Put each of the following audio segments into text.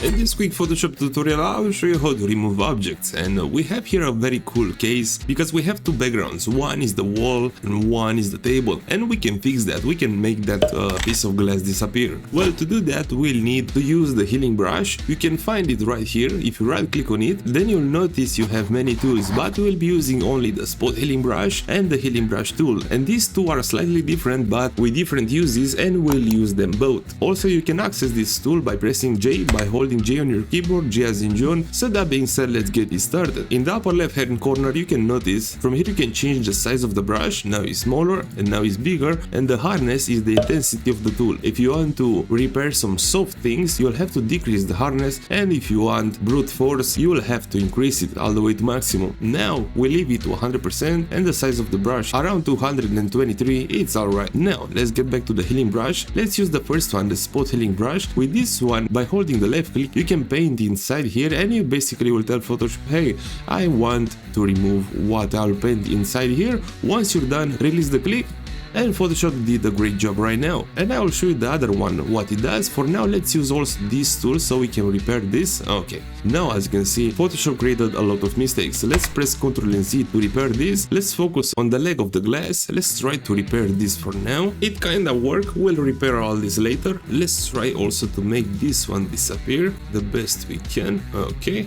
In this quick Photoshop tutorial I will show you how to remove objects, and we have here a very cool case because we have two backgrounds, one is the wall and one is the table, and we can fix that, we can make that piece of glass disappear. Well, to do that we'll need to use the healing brush. You can find it right here. If you right click on it, then you'll notice you have many tools, but we'll be using only the spot healing brush and the healing brush tool, and these two are slightly different but with different uses, and we'll use them both. Also, you can access this tool by pressing J, by holding J on your keyboard, J as in John. So that being said, let's get it started. In the upper left hand corner you can notice from here you can change the size of the brush. Now it's smaller and now it's bigger, and the hardness is the intensity of the tool. If you want to repair some soft things, you'll have to decrease the hardness, and if you want brute force, you will have to increase it all the way to maximum. Now we leave it to 100% and the size of the brush around 223, it's alright. Now let's get back to the healing brush. Let's use the first one, the spot healing brush. With this one, by holding the left click, you can paint inside here, and you basically will tell Photoshop, hey, I want to remove what I'll paint inside here. Once you're done, release the click, and Photoshop did a great job right now. And I will show you the other one, what it does. For now, let's use also this tool so we can repair this. Okay, now as you can see, Photoshop created a lot of mistakes. Let's press Ctrl and Z to repair this. Let's focus on the leg of the glass. Let's try to repair this for now. It kinda worked, we'll repair all this later. Let's try also to make this one disappear the best we can. Okay.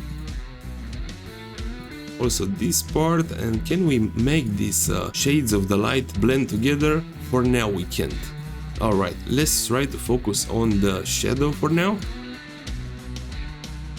Also this part, and can we make these shades of the light blend together? For now we can't. Alright, let's try to focus on the shadow for now.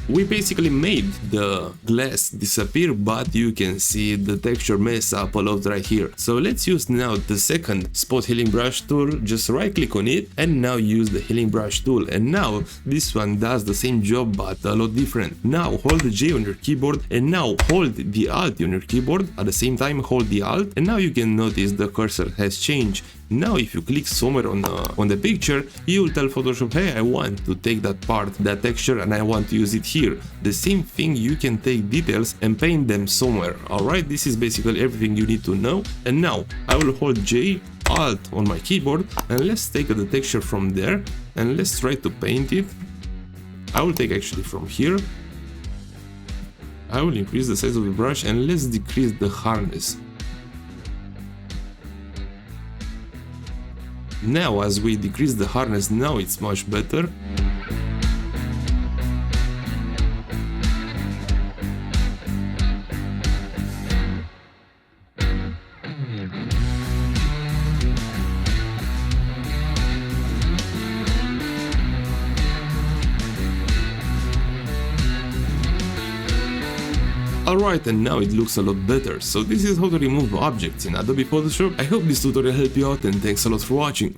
We basically made the glass disappear, but you can see the texture mess up a lot right here. So let's use now the second spot healing brush tool. Just right click on it and now use the healing brush tool, and now this one does the same job but a lot different. Now hold the J on your keyboard and now hold the Alt on your keyboard. At the same time hold the Alt, and now you can notice the cursor has changed. Now if you click somewhere on the picture, you will tell Photoshop, hey, I want to take that part, that texture, and I want to use it here. The same thing, you can take details and paint them somewhere. Alright, this is basically everything you need to know. And now I will hold J, Alt on my keyboard, and let's take the texture from there and let's try to paint it. I will take actually from here. I will increase the size of the brush and let's decrease the hardness. Now as we decrease the hardness, now it's much better. Alright, and now it looks a lot better. So this is how to remove objects in Adobe Photoshop. I hope this tutorial helped you out, and thanks a lot for watching.